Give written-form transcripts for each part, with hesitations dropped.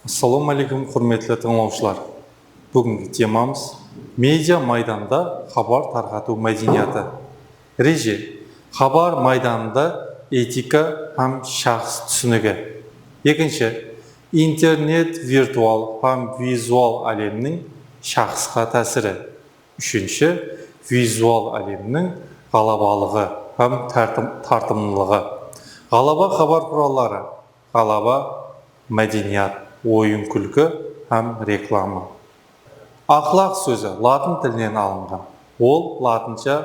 Ассалаумағалейкум, құрметті тыңдаушылар. Бүгінгі темамыз медиа майданда хабар тарқату мәдениеті. Реже, хабар майданында этика һәм шахс түсінігі. Екінші, интернет виртуал һәм визуал әлемнің шахсқа тәсірі. Үшінші, визуал әлемнің ғалабалығы һәм тартымдылығы. Ғалаба хабар құралдары, ғалаба мәдениет, ойын күлкі һәм реклама. Ақлақ сөзі латын тілінен алынған. Ол латынша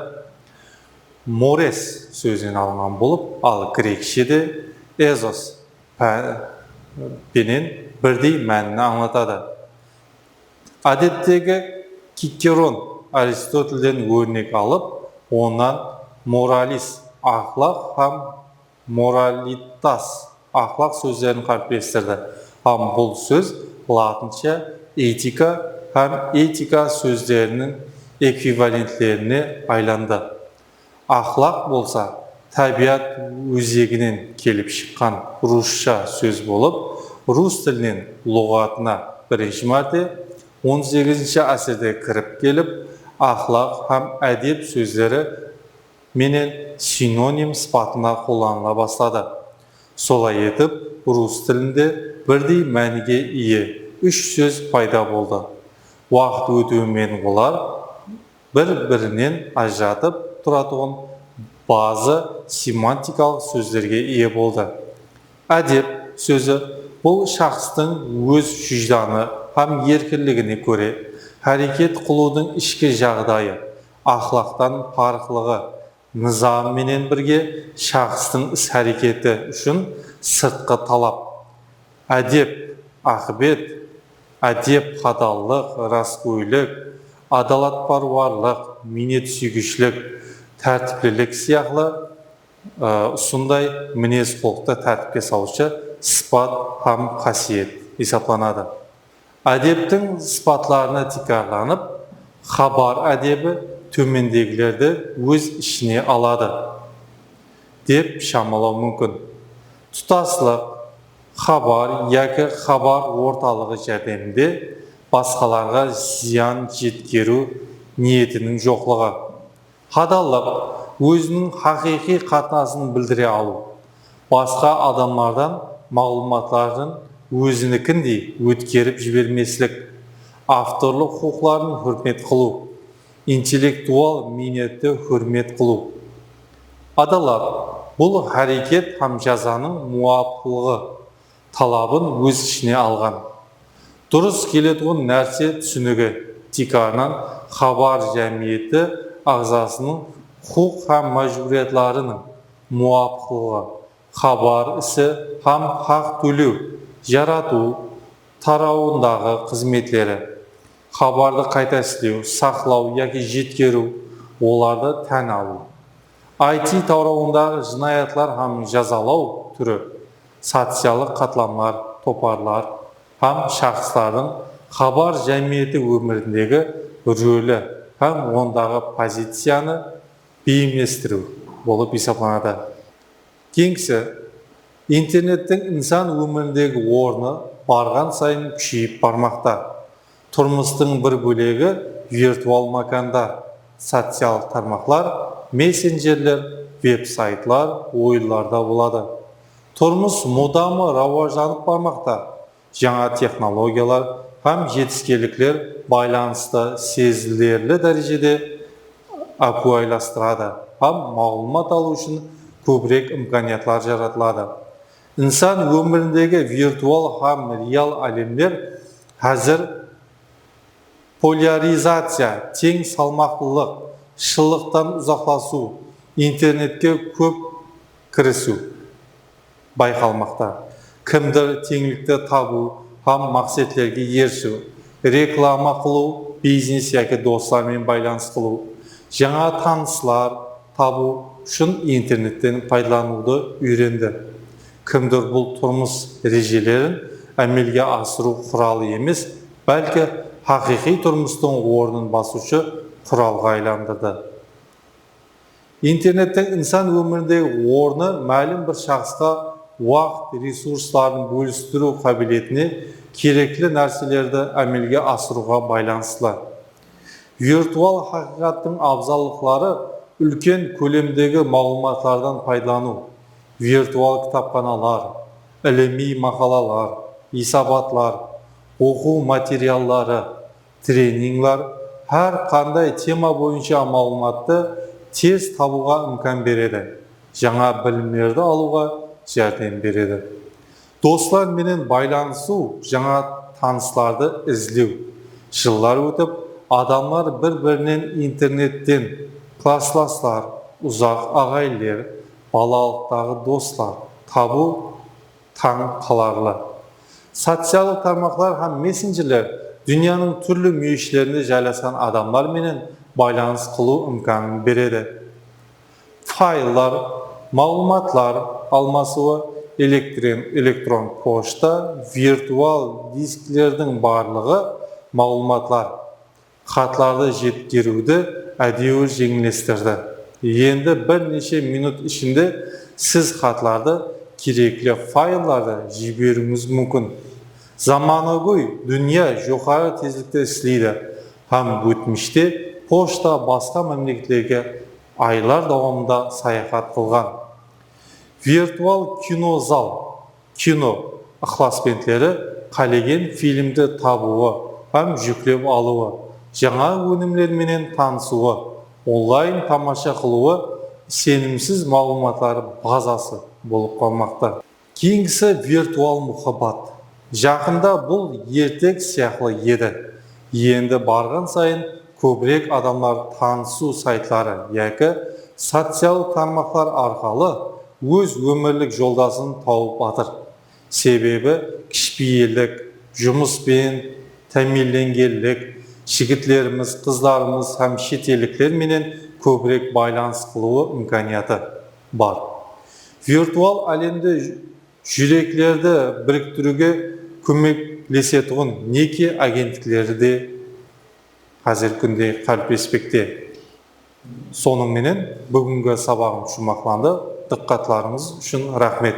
морес сөзінен алынған болып, ал грекшеде эзос пенен бірдей мәнін аңлатады. Әдеттегі Кикерон Аристотельден өрнек алып, онан моралис ақлақ һәм моралитас ақлақ сөздерін қарпестірді. Бұл сөз латынша этика һәм этика сөздерінің эквиваленттеріне айланды. Ақлақ болса, табиат өзегінен келіп шыққан русша сөз болып, рус тілінен лұғатына бірінші мәрте 18-ші әсірде кіріп келіп, ақлақ һәм әдеп сөздері менен синоним сипатында қолданыла бастады. Солай етіп, рус тілінде бірдей мәніге ие үш сөз пайда болды. Уақыт өтуімен олар бір-бірінен ажыратып тұратұғын базы семантикалық сөздерге ие болды. Әдеп сөзі бұл шахстың өз жүжданы һәм еркінлігіне көре әрекет қылудың ішкі жағдайы, ақлақтан парықлығы, низамменен бірге шахстың іс-әрекеті үшін сыртқы талап. Әдеп, ақыбет, әдеп қадаллық, раскөйлік, адалатпаруарлық, минет сүйгішлік, тәртіптілік сияқлы ұсындай мінез құлықты тәртіпке салушы сипат һәм қасиет есептелінеді. Әдептің сипатларына текарланып, хабар әдебі төмендегілерді өз ішіне алады деп шамалау мүмкін. Тұтастылық, хабар яки хабар орталығы жәрдемінде басқаларға зиян жеткеру ниетінің жоқлығы. Адалдық өзінің хақиқи қатынасын білдіре алу. Басқа адамдардан мағлұматтарын өзінікіндей өткеріп жібермеслік. Авторлық құқықтарын хөрмет қылу. Интеллектуал минетті хөрмет қылу. Адалдық бұл әрекет һәм жазаның муаптылығы талабын өз ішіне алған. Дұрыс келетұғын нәрсе түсінігі тикарынан хабар жәмиеті ағзасының құқ һәм мәжбүриетларының муаптылығы, хабар ісі һәм хақ төлеу, жарату, тарауындағы қызметлері, хабарды қайта істеу, сақлау яки жеткеру, оларды тән алу. IT тарауындағы жинаятлар һәм жазалау түрі, социялық қатламлар, топарлар һәм шахстардың хабар жәмиеті өміріндегі рөлі һәм ондағы позицияны бейімдестіру болып есептелінеді. Кеңсі, интернеттің инсан өміріндегі орны барған сайын күшейіп бармақта. Тұрмыстың бір бөлегі виртуал макандар, социал тармақлар, мессенджерлер, веб-сайтлар, ойылларда болады. Тұрмыс мудамы рауажданып бармақта. Жаңа технологиялар һәм жетіскеліктер байланысты сезілерлі дәрежеде ақуайластырады һәм мағлұмат алу үшін көбірек имканиятлар жаратылады. Инсан өміріндегі виртуал һәм реал әлемдер қазір поляризация, тең салмақтылық, шылықтан ұзақласу, интернетке көп кірісу байқалмақта. Кімдір теңлікті табу һәм мақсатлерге ерішу, реклама қылу, бизнес яки достармен байланыс қылу, жаңа таныстар табу үшін интернеттен пайдалануды үйренді. Кімдір бұл тұрмыс ережелерін әмелге асыру құралы емес, бәлкі хақиқи тұрмыстың орнын басушы құралға айландырды. Интернеттің инсан өміріндегі орны мәлім бір шахсқа уақыт ресурстарын бөлістіру қабілетіне керекli нәрселерді әмелге асыруға байланысты. Виртуал хақиқаттың абзаллықлары үлкен көлемдегі мағлұматтардан пайдалану, виртуал кітапханалар, іліми мақалалар, исабатлар, оқу материалдары, тренинглар, әр қандай тема бойынша мағлұматты тез табуға мүмкін береді, жаңа білімдерді алуға жәрдем береді. Достар менен байланысу, жаңа танысларды іздеу. Жылдар өтіп, адамдар бір-бірінен интернеттен классластар, ұзақ ағайлар, балалықтағы достар табу таң қаларлы. Социалдық тармақтар һәм мессенджерлер дүнияның түрлі мүйіштерінде жайласқан адамдар менен байланыс қылу мүмкіндігін береді. Файлар, мағлұматлар алмасуы, электрон пошта, виртуал дисклердің барлығы мағлұматлар, хатларды жеткеруді әдеуір жеңілдестірді. Енді бірнеше минут ішінде сіз хатларды керекті файларды жіберуіңіз мүмкін. Заманауи дүния жоғары тезлікте істейді. Һәм өтміште пошта басқа мемлекеттерге айлар давамында саяхат қылған. Виртуал кинозал, кино ықыласпентлері қалеген фильмді табуы һәм жүктеп алуы, жаңа өнімдерменен танысуы, онлайн тамаша қылуы сенімсіз мағлұматтар базасы болып қалмақта. Кейінгісі виртуал мұхаббат. Жақында бұл ертек сияқлы еді. Енді барған сайын көбірек адамдар танысу сайтлары, яки социал тармақтар арқалы өз өмірлік жолдасын тауып атыр. Себебі кішіпейілдік, жұмыспен, тәмеленгерлік, жігітлеріміз, қыздарымыз һәм шетелдіктер менен көбірек байланыс қылуы мүмкіндігі бар. Виртуал әлемде жүректерді біріктіруге көмектесетін неке агенттіктері де қазір күнде қалыптаспекте. Сонымен бүгінгі сабағым шумақтанды. Диққатларыңыз үшін рахмет.